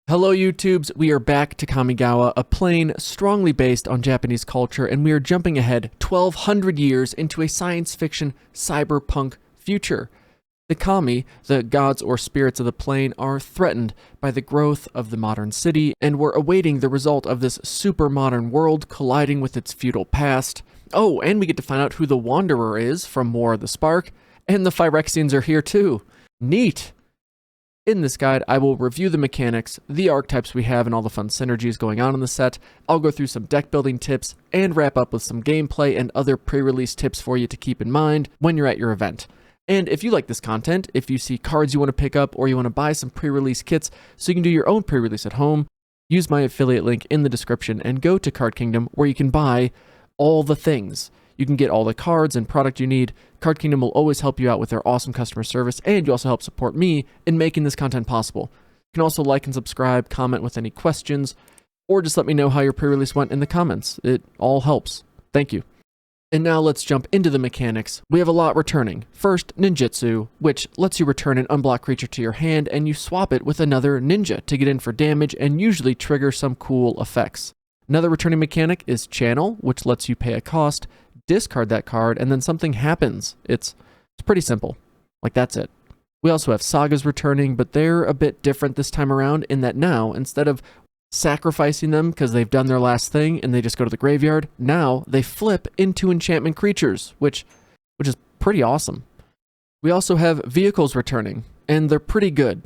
Hello YouTubes, we are back to Kamigawa, a plane strongly based on Japanese culture, and we are jumping ahead 1200 years into a science fiction cyberpunk future. The kami, the gods or spirits of the plane, are threatened by the growth of the modern city, and we're awaiting the result of this super modern world colliding with its feudal past. Oh, and we get to find out who the Wanderer is from War of the Spark, and the Phyrexians are here too. Neat! In this guide, I will review the mechanics, the archetypes we have, and all the fun synergies going on in the set. I'll go through some deck building tips, and wrap up with some gameplay and other pre-release tips for you to keep in mind when you're at your event. And if you like this content, if you see cards you want to pick up, or you want to buy some pre-release kits so you can do your own pre-release at home, use my affiliate link in the description and go to Card Kingdom where you can buy all the things. You can get all the cards and product you need. Card Kingdom will always help you out with their awesome customer service, and you also help support me in making this content possible. You can also like and subscribe, comment with any questions, or just let me know how your pre-release went in the comments. It all helps. Thank you. And now let's jump into the mechanics. We have a lot returning. First, ninjutsu, which lets you return an unblocked creature to your hand, and you swap it with another ninja to get in for damage and usually trigger some cool effects. Another returning mechanic is channel, which lets you pay a cost, discard that card, and then something happens. It's pretty simple. Like, that's it. We also have sagas returning, but they're a bit different this time around in that now, instead of sacrificing them because they've done their last thing and they just go to the graveyard, now they flip into enchantment creatures, which is pretty awesome. We also have vehicles returning, and they're pretty good.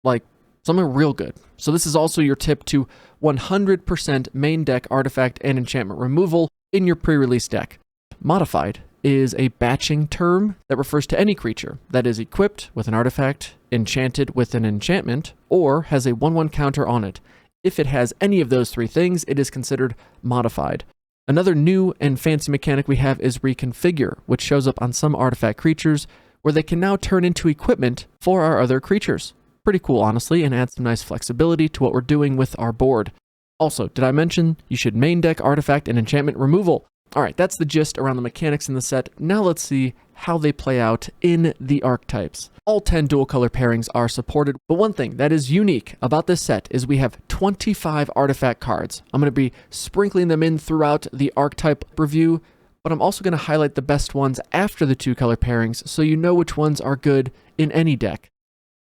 Like, some are real good. So this is also your tip to 100% main deck artifact and enchantment removal in your pre-release deck. Modified is a batching term that refers to any creature that is equipped with an artifact, enchanted with an enchantment, or has a 1/1 counter on it. If it has any of those three things, it is considered modified. Another new and fancy mechanic we have is reconfigure, which shows up on some artifact creatures where they can now turn into equipment for our other creatures. Pretty cool, honestly, and adds some nice flexibility to what we're doing with our board. Also, did I mention you should main deck artifact and enchantment removal? Alright, that's the gist around the mechanics in the set. Now let's see how they play out in the archetypes. All 10 dual color pairings are supported, but one thing that is unique about this set is we have 25 artifact cards. I'm going to be sprinkling them in throughout the archetype review, but I'm also going to highlight the best ones after the 2 color pairings so you know which ones are good in any deck.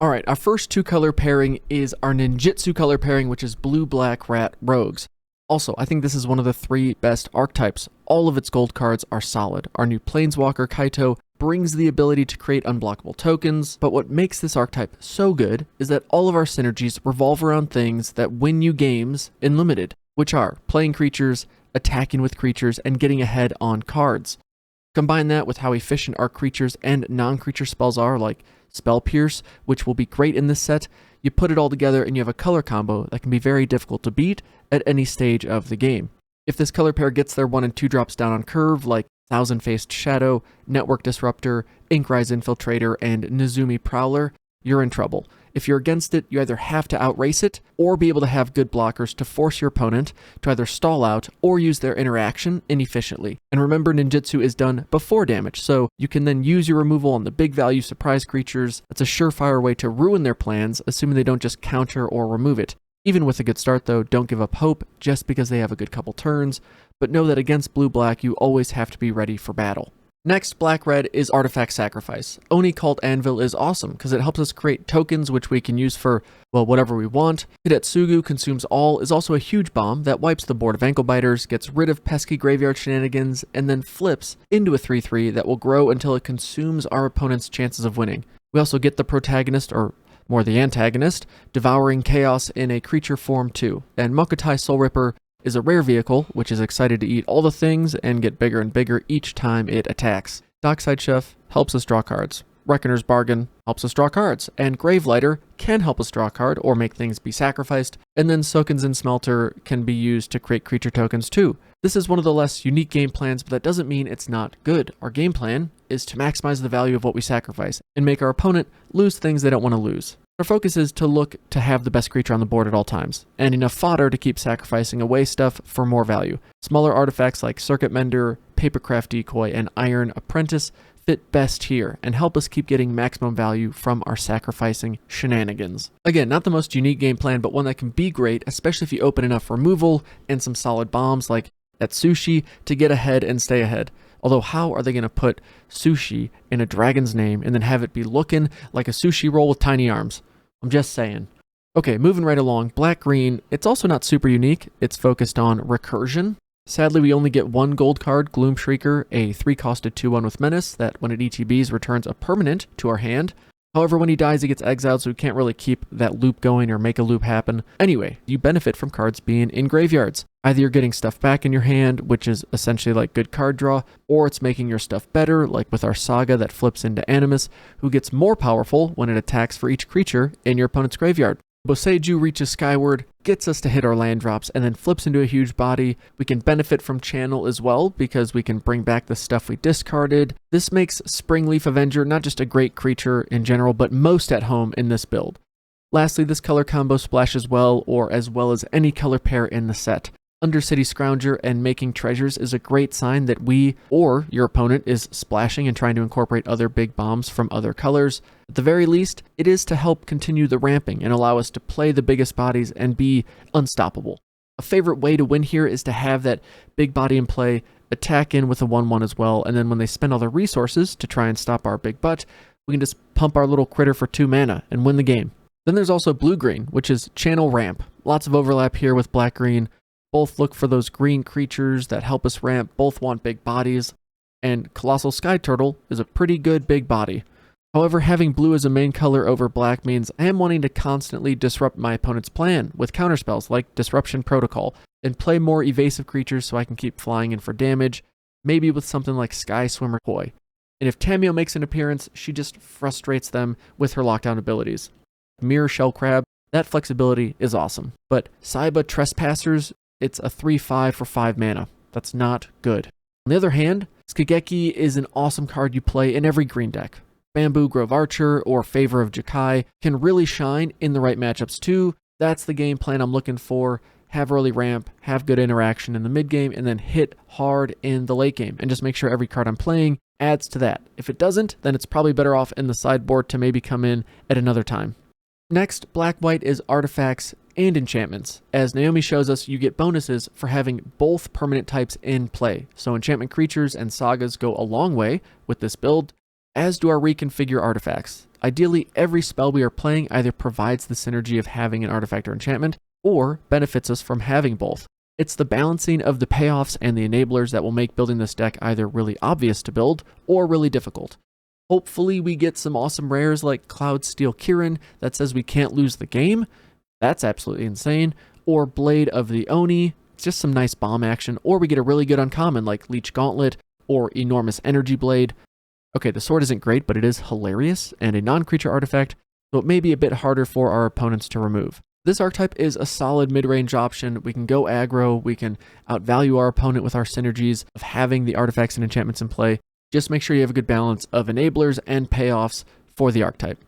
Alright, our first 2 color pairing is our ninjutsu color pairing, which is blue-black rat rogues. Also, I think this is one of the 3 best archetypes. All of its gold cards are solid. Our new Planeswalker Kaito brings the ability to create unblockable tokens, but what makes this archetype so good is that all of our synergies revolve around things that win you games in Limited, which are playing creatures, attacking with creatures, and getting ahead on cards. Combine that with how efficient our creatures and non-creature spells are, like Spell Pierce, which will be great in this set. You put it all together and you have a color combo that can be very difficult to beat at any stage of the game. If this color pair gets their 1 and 2 drops down on curve, like Thousand-Faced Shadow, Network Disruptor, Inkrise Infiltrator, and Nezumi Prowler, you're in trouble. If you're against it, you either have to outrace it, or be able to have good blockers to force your opponent to either stall out or use their interaction inefficiently. And remember, ninjutsu is done before damage, so you can then use your removal on the big value surprise creatures. That's a surefire way to ruin their plans, assuming they don't just counter or remove it. Even with a good start though, don't give up hope just because they have a good couple turns, but know that against blue-black, you always have to be ready for battle. Next, black-red is Artifact Sacrifice. Oni Cult Anvil is awesome because it helps us create tokens which we can use for, well, whatever we want. Hidetsugu Consumes All is also a huge bomb that wipes the board of ankle biters, gets rid of pesky graveyard shenanigans, and then flips into a 3/3 that will grow until it consumes our opponent's chances of winning. We also get the protagonist, or more the antagonist, devouring chaos in a creature form too. And Mokutai Soul Ripper is a rare vehicle, which is excited to eat all the things and get bigger and bigger each time it attacks. Dockside Chef helps us draw cards. Reckoner's Bargain helps us draw cards. And Gravelighter can help us draw a card or make things be sacrificed. And then Sokenzen Smelter can be used to create creature tokens too. This is one of the less unique game plans, but that doesn't mean it's not good. Our game plan is to maximize the value of what we sacrifice and make our opponent lose things they don't want to lose. Our focus is to look to have the best creature on the board at all times, and enough fodder to keep sacrificing away stuff for more value. Smaller artifacts like Circuit Mender, Papercraft Decoy, and Iron Apprentice fit best here and help us keep getting maximum value from our sacrificing shenanigans. Again, not the most unique game plan, but one that can be great, especially if you open enough removal and some solid bombs like at Sushi to get ahead and stay ahead. Although how are they going to put Sushi in a dragon's name and then have it be looking like a sushi roll with tiny arms? I'm just saying. Okay, moving right along, black-green, it's also not super unique. It's focused on recursion. Sadly, we only get one gold card, Gloom Shrieker, a 3-costed 2/1 with Menace that when it ETBs returns a permanent to our hand. However, when he dies, he gets exiled, so we can't really keep that loop going or make a loop happen. Anyway, you benefit from cards being in graveyards. Either you're getting stuff back in your hand, which is essentially like good card draw, or it's making your stuff better, like with our Saga that flips into Animus, who gets more powerful when it attacks for each creature in your opponent's graveyard. Boseiju reaches skyward, gets us to hit our land drops, and then flips into a huge body. We can benefit from Channel as well, because we can bring back the stuff we discarded. This makes Springleaf Avenger not just a great creature in general, but most at home in this build. Lastly, this color combo splashes well, or as well as any color pair in the set. Undercity Scrounger and Making Treasures is a great sign that we, or your opponent, is splashing and trying to incorporate other big bombs from other colors. At the very least, it is to help continue the ramping and allow us to play the biggest bodies and be unstoppable. A favorite way to win here is to have that big body in play, attack in with a 1/1 as well, and then when they spend all their resources to try and stop our big butt, we can just pump our little critter for 2 mana and win the game. Then there's also blue-green, which is Channel Ramp. Lots of overlap here with black-green. Both look for those green creatures that help us ramp, both want big bodies, and Colossal Sky Turtle is a pretty good big body. However, having blue as a main color over black means I am wanting to constantly disrupt my opponent's plan with counterspells like Disruption Protocol, and play more evasive creatures so I can keep flying in for damage, maybe with something like Sky Swimmer Koi. And if Tamiyo makes an appearance, she just frustrates them with her lockdown abilities. Mirror Shell Crab, that flexibility is awesome. But Saiba Trespassers, it's a 3/5 for 5 mana. That's not good. On the other hand, Skigeki is an awesome card you play in every green deck. Bamboo Grove Archer or Favor of Jakai can really shine in the right matchups too. That's the game plan I'm looking for. Have early ramp, have good interaction in the mid game, and then hit hard in the late game. And just make sure every card I'm playing adds to that. If it doesn't, then it's probably better off in the sideboard to maybe come in at another time. Next, black-white is artifacts and enchantments. As Naomi shows us, you get bonuses for having both permanent types in play. So enchantment creatures and sagas go a long way with this build, as do our reconfigure artifacts. Ideally, every spell we are playing either provides the synergy of having an artifact or enchantment, or benefits us from having both. It's the balancing of the payoffs and the enablers that will make building this deck either really obvious to build or really difficult. Hopefully we get some awesome rares like Cloudsteel Kirin that says we can't lose the game. That's absolutely insane. Or Blade of the Oni, it's just some nice bomb action. Or we get a really good uncommon like Leech Gauntlet or Enormous Energy Blade. Okay, the sword isn't great, but it is hilarious and a non-creature artifact, so it may be a bit harder for our opponents to remove. This archetype is a solid mid-range option. We can go aggro, we can outvalue our opponent with our synergies of having the artifacts and enchantments in play. Just make sure you have a good balance of enablers and payoffs for the archetype.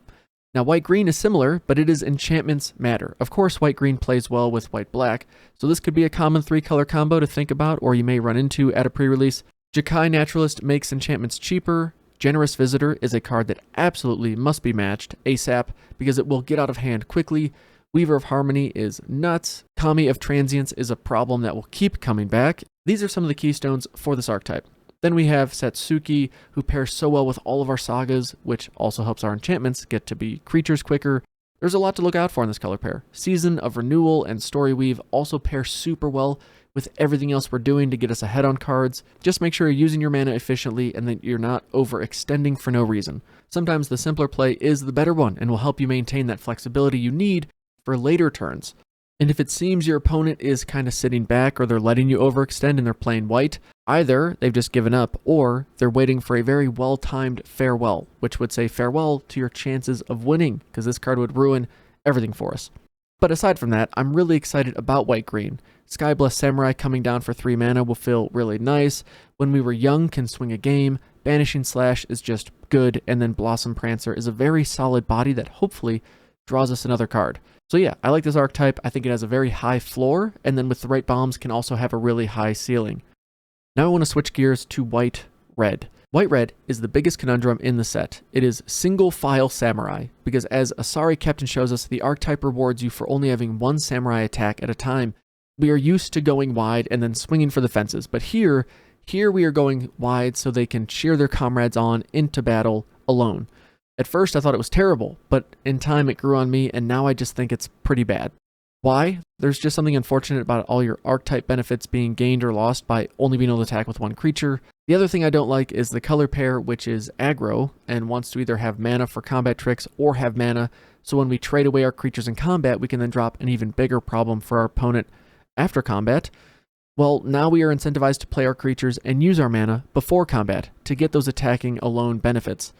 Now, white-green is similar, but it is enchantments matter. Of course, white-green plays well with white-black, so this could be a common 3-color combo to think about, or you may run into at a pre-release. Jakai Naturalist makes enchantments cheaper. Generous Visitor is a card that absolutely must be matched ASAP, because it will get out of hand quickly. Weaver of Harmony is nuts. Kami of Transience is a problem that will keep coming back. These are some of the keystones for this archetype. Then we have Satsuki, who pairs so well with all of our sagas, which also helps our enchantments get to be creatures quicker. There's a lot to look out for in this color pair. Season of Renewal and Storyweave also pair super well with everything else we're doing to get us ahead on cards. Just make sure you're using your mana efficiently and that you're not overextending for no reason. Sometimes the simpler play is the better one and will help you maintain that flexibility you need for later turns. And if it seems your opponent is kind of sitting back or they're letting you overextend and they're playing white, either they've just given up or they're waiting for a very well-timed farewell, which would say farewell to your chances of winning, because this card would ruin everything for us. But aside from that, I'm really excited about white-green. Skyblessed Samurai coming down for 3 mana will feel really nice. When We Were Young can swing a game. Banishing Slash is just good, and then Blossom Prancer is a very solid body that hopefully draws us another card. So yeah, I like this archetype. I think it has a very high floor, and then with the right bombs can also have a really high ceiling. Now I want to switch gears to white-red. White-red is the biggest conundrum in the set. It is single-file samurai, because as Asari Captain shows us, the archetype rewards you for only having one samurai attack at a time. We are used to going wide and then swinging for the fences, but here we are going wide so they can cheer their comrades on into battle alone. At first I thought it was terrible, but in time it grew on me, and now I just think it's pretty bad. Why? There's just something unfortunate about all your archetype benefits being gained or lost by only being able to attack with one creature. The other thing I don't like is the color pair, which is aggro, and wants to either have mana for combat tricks or have mana, so when we trade away our creatures in combat, we can then drop an even bigger problem for our opponent after combat. Well, now we are incentivized to play our creatures and use our mana before combat to get those attacking alone benefits.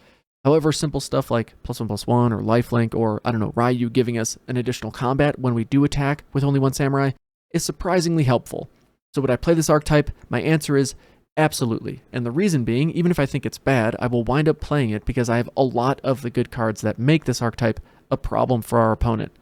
However, simple stuff like +1/+1 or lifelink or, I don't know, Ryu giving us an additional combat when we do attack with only one samurai is surprisingly helpful. So would I play this archetype? My answer is absolutely. And the reason being, even if I think it's bad, I will wind up playing it because I have a lot of the good cards that make this archetype a problem for our opponent.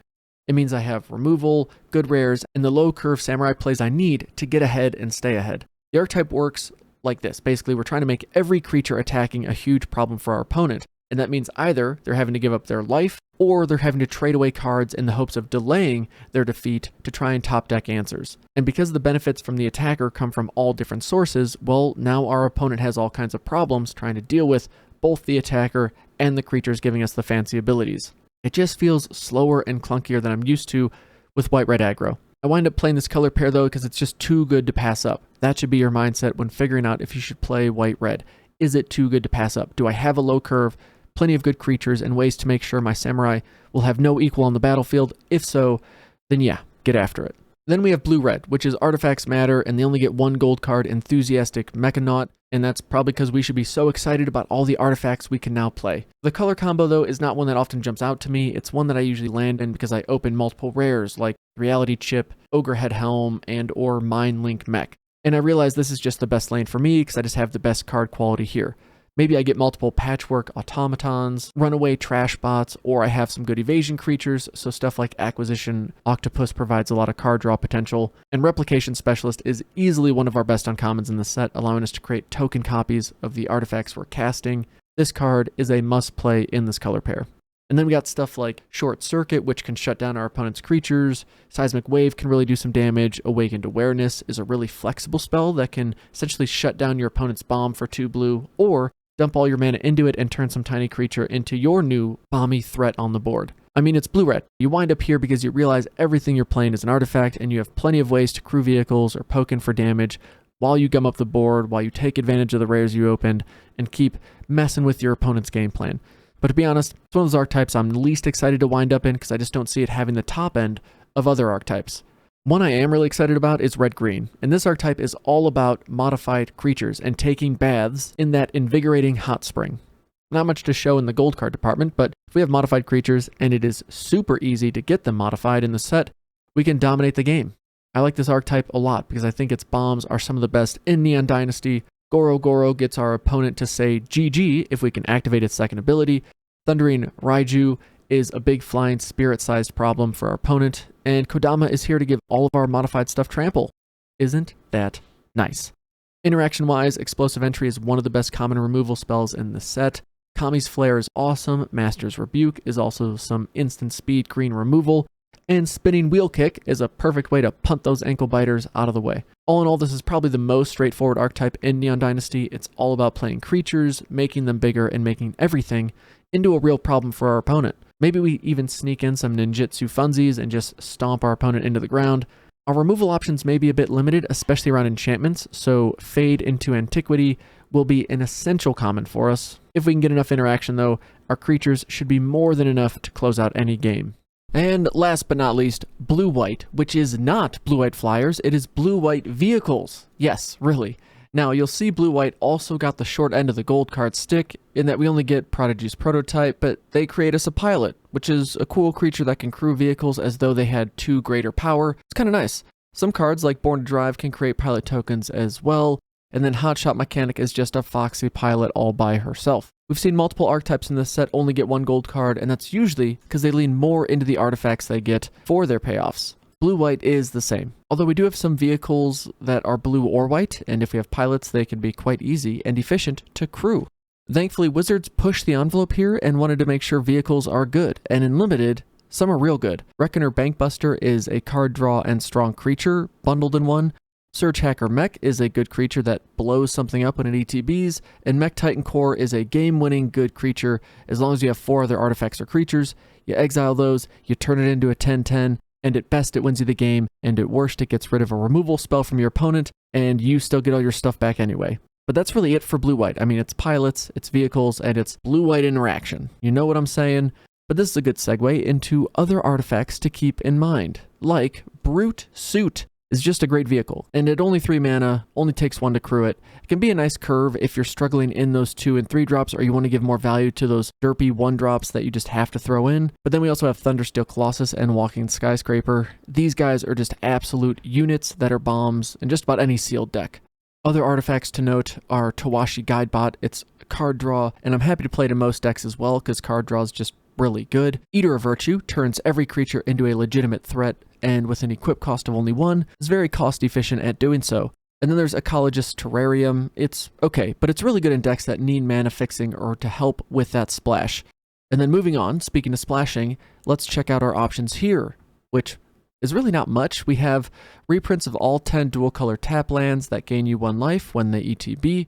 It means I have removal, good rares, and the low curve samurai plays I need to get ahead and stay ahead. The archetype works like this. Basically, we're trying to make every creature attacking a huge problem for our opponent, and that means either they're having to give up their life or they're having to trade away cards in the hopes of delaying their defeat to try and top deck answers. And because the benefits from the attacker come from all different sources, well, now our opponent has all kinds of problems trying to deal with both the attacker and the creatures giving us the fancy abilities. It just feels slower and clunkier than I'm used to with white-red aggro. I wind up playing this color pair though because it's just too good to pass up. That should be your mindset when figuring out if you should play white-red. Is it too good to pass up? Do I have a low curve, plenty of good creatures, and ways to make sure my samurai will have no equal on the battlefield? If so, then yeah, get after it. Then we have blue-red, which is artifacts matter, and they only get one gold card, Enthusiastic Mechanaut, and that's probably because we should be so excited about all the artifacts we can now play. The color combo, though, is not one that often jumps out to me. It's one that I usually land in because I open multiple rares, like Reality Chip, Ogrehead Helm, and or Mind Link Mech. And I realize this is just the best lane for me because I just have the best card quality here. Maybe I get multiple Patchwork Automatons, Runaway Trash Bots, or I have some good evasion creatures, so stuff like Acquisition Octopus provides a lot of card draw potential, and Replication Specialist is easily one of our best uncommons in the set, allowing us to create token copies of the artifacts we're casting. This card is a must-play in this color pair. And then we got stuff like Short Circuit, which can shut down our opponent's creatures. Seismic Wave can really do some damage. Awakened Awareness is a really flexible spell that can essentially shut down your opponent's bomb for 2 blue, or dump all your mana into it and turn some tiny creature into your new bomby threat on the board. I mean, it's blue-red. You wind up here because you realize everything you're playing is an artifact, and you have plenty of ways to crew vehicles or poke in for damage while you gum up the board, while you take advantage of the rares you opened, and keep messing with your opponent's game plan. But to be honest, it's one of those archetypes I'm least excited to wind up in because I just don't see it having the top end of other archetypes. One I am really excited about is red-green, and this archetype is all about modified creatures and taking baths in that invigorating hot spring. Not much to show in the gold card department, but if we have modified creatures and it is super easy to get them modified in the set, we can dominate the game. I like this archetype a lot because I think its bombs are some of the best in Neon Dynasty. Goro gets our opponent to say GG if we can activate its second ability. Thundering Raiju is a big flying spirit-sized problem for our opponent, and Kodama is here to give all of our modified stuff trample. Isn't that nice? Interaction-wise, Explosive Entry is one of the best common removal spells in the set. Kami's Flare is awesome, Master's Rebuke is also some instant speed green removal, and Spinning Wheel Kick is a perfect way to punt those ankle biters out of the way. All in all, this is probably the most straightforward archetype in Neon Dynasty. It's all about playing creatures, making them bigger, and making everything into a real problem for our opponent. Maybe we even sneak in some ninjutsu funsies and just stomp our opponent into the ground. Our removal options may be a bit limited, especially around enchantments, so Fade into Antiquity will be an essential common for us. If we can get enough interaction though, our creatures should be more than enough to close out any game. And last but not least, blue-white, which is not blue-white flyers, it is blue-white vehicles. Yes, really. Now, you'll see blue-white also got the short end of the gold card stick in that we only get Prodigy's Prototype, but they create us a pilot, which is a cool creature that can crew vehicles as though they had 2 greater power. It's kind of nice. Some cards like Born to Drive can create pilot tokens as well, and then Hotshot Mechanic is just a foxy pilot all by herself. We've seen multiple archetypes in this set only get 1 gold card, and that's usually because they lean more into the artifacts they get for their payoffs. Blue-white is the same, although we do have some vehicles that are blue or white, and if we have pilots, they can be quite easy and efficient to crew. Thankfully, Wizards pushed the envelope here and wanted to make sure vehicles are good, and in Limited, some are real good. Reckoner Bankbuster is a card draw and strong creature bundled in one. Surge Hacker Mech is a good creature that blows something up when it ETBs, and Mech Titan Core is a game-winning good creature. As long as you have 4 other artifacts or creatures, you exile those, you turn it into a 10/10, and at best it wins you the game, and at worst it gets rid of a removal spell from your opponent, and you still get all your stuff back anyway. But that's really it for blue-white. I mean, it's pilots, it's vehicles, and it's blue-white interaction. You know what I'm saying? But this is a good segue into other artifacts to keep in mind, like Brute Suit is just a great vehicle, and at only 3 mana, only takes 1 to crew it. It can be a nice curve if you're struggling in those 2 and 3 drops, or you want to give more value to those derpy 1 drops that you just have to throw in. But then we also have Thundersteel Colossus and Walking Skyscraper. These guys are just absolute units that are bombs in just about any sealed deck. Other artifacts to note are Tawashi Guidebot. It's a card draw, and I'm happy to play it in most decks as well, because card draw is just really good. Eater of Virtue turns every creature into a legitimate threat, and with an equip cost of only 1, is very cost efficient at doing so. And then there's Ecologist Terrarium. It's okay, but it's really good in decks that need mana fixing or to help with that splash. And then moving on, speaking of splashing, let's check out our options here, which is really not much. We have reprints of all 10 dual color tap lands that gain you 1 life when they ETB.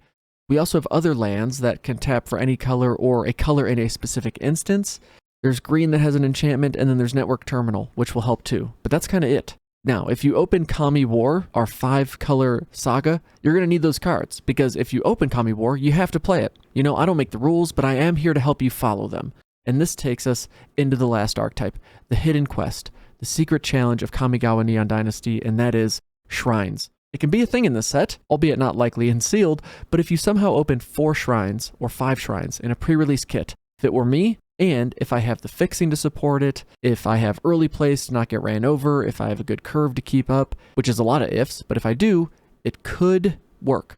We also have other lands that can tap for any color or a color in a specific instance. There's green that has an enchantment, and then there's Network Terminal, which will help too. But that's kind of it. Now, if you open Kami War, our 5-color saga, you're going to need those cards, because if you open Kami War, you have to play it. You know, I don't make the rules, but I am here to help you follow them. And this takes us into the last archetype, the Hidden Quest, the secret challenge of Kamigawa Neon Dynasty, and that is Shrines. It can be a thing in this set, albeit not likely and sealed, but if you somehow open 4 shrines or 5 shrines in a pre-release kit, if it were me, and if I have the fixing to support it, if I have early plays to not get ran over, if I have a good curve to keep up, which is a lot of ifs, but if I do, it could work.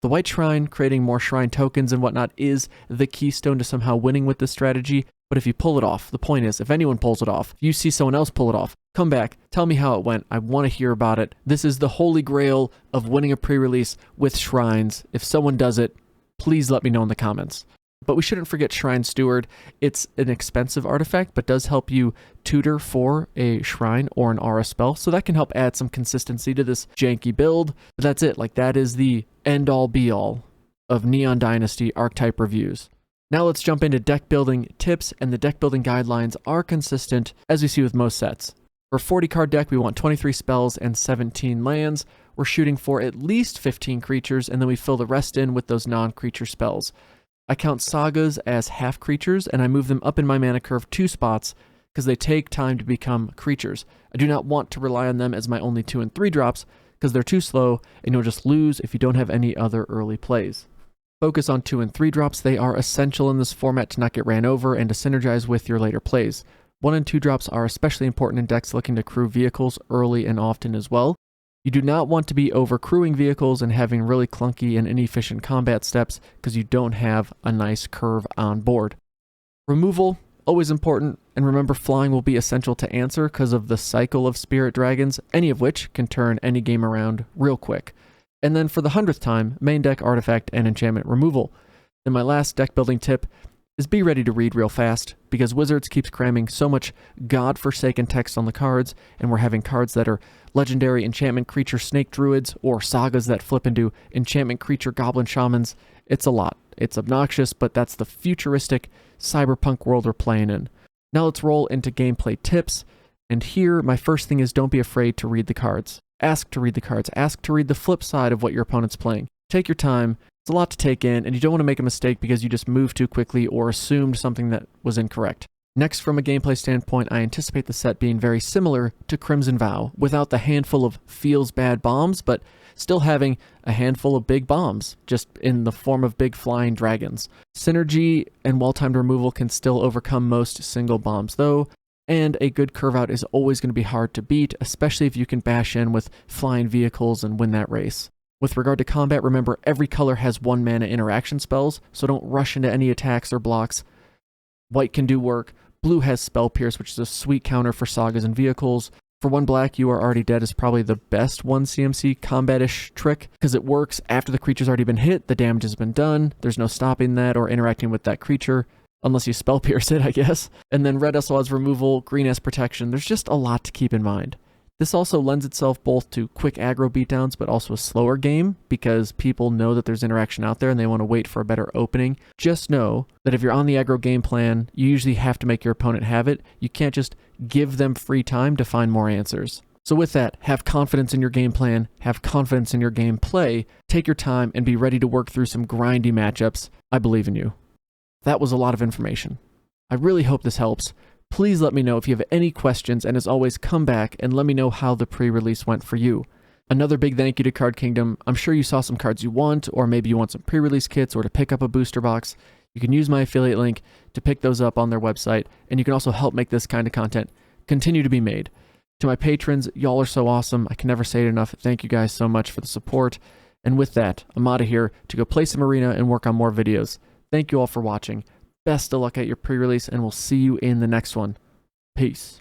The White Shrine, creating more shrine tokens and whatnot, is the keystone to somehow winning with this strategy, but if you pull it off, the point is, if anyone pulls it off, if you see someone else pull it off, come back, tell me how it went, I want to hear about it. This is the holy grail of winning a pre-release with shrines. If someone does it, please let me know in the comments. But we shouldn't forget Shrine Steward. It's an expensive artifact, but does help you tutor for a shrine or an aura spell, so that can help add some consistency to this janky build. But that's it, like that is the end-all be-all of Neon Dynasty archetype reviews. Now let's jump into deck building tips, and the deck building guidelines are consistent, as we see with most sets. For a 40-card deck, we want 23 spells and 17 lands. We're shooting for at least 15 creatures, and then we fill the rest in with those non-creature spells. I count sagas as half creatures, and I move them up in my mana curve 2 spots because they take time to become creatures. I do not want to rely on them as my only 2 and 3 drops because they're too slow, and you'll just lose if you don't have any other early plays. Focus on 2 and 3 drops. They are essential in this format to not get ran over and to synergize with your later plays. 1 and 2 drops are especially important in decks looking to crew vehicles early and often as well. You do not want to be over-crewing vehicles and having really clunky and inefficient combat steps because you don't have a nice curve on board. Removal, always important, and remember flying will be essential to answer because of the cycle of Spirit Dragons, any of which can turn any game around real quick. And then for the 100th time, main deck artifact and enchantment removal. Then my last deck building tip is be ready to read real fast, because Wizards keeps cramming so much godforsaken text on the cards, and we're having cards that are legendary enchantment creature snake druids, or sagas that flip into enchantment creature goblin shamans. It's a lot. It's obnoxious, but that's the futuristic cyberpunk world we're playing in. Now let's roll into gameplay tips, and here my first thing is don't be afraid to read the cards. Ask to read the cards. Ask to read the flip side of what your opponent's playing. Take your time. It's a lot to take in, and you don't want to make a mistake because you just moved too quickly or assumed something that was incorrect. Next, from a gameplay standpoint, I anticipate the set being very similar to Crimson Vow, without the handful of feels bad bombs, but still having a handful of big bombs, just in the form of big flying dragons. Synergy and well-timed removal can still overcome most single bombs, though, and a good curve out is always going to be hard to beat, especially if you can bash in with flying vehicles and win that race. With regard to combat, remember every color has 1 mana interaction spells, so don't rush into any attacks or blocks. White can do work. Blue has Spell Pierce, which is a sweet counter for sagas and vehicles. For 1 black, you are already dead is probably the best 1 CMC combat-ish trick, because it works after the creature's already been hit, the damage has been done, there's no stopping that or interacting with that creature, unless you spell pierce it, I guess. And then red also has removal, green has protection. There's just a lot to keep in mind. This also lends itself both to quick aggro beatdowns, but also a slower game, because people know that there's interaction out there and they want to wait for a better opening. Just know that if you're on the aggro game plan, you usually have to make your opponent have it. You can't just give them free time to find more answers. So with that, have confidence in your game plan, have confidence in your game play, take your time, and be ready to work through some grindy matchups. I believe in you. That was a lot of information. I really hope this helps. Please let me know if you have any questions, and as always, come back and let me know how the pre-release went for you. Another big thank you to Card Kingdom. I'm sure you saw some cards you want, or maybe you want some pre-release kits or to pick up a booster box. You can use my affiliate link to pick those up on their website, and you can also help make this kind of content continue to be made. To my patrons, y'all are so awesome. I can never say it enough. Thank you guys so much for the support. And with that, I'm out of here to go play some Arena and work on more videos. Thank you all for watching. Best of luck at your pre-release, and we'll see you in the next one. Peace.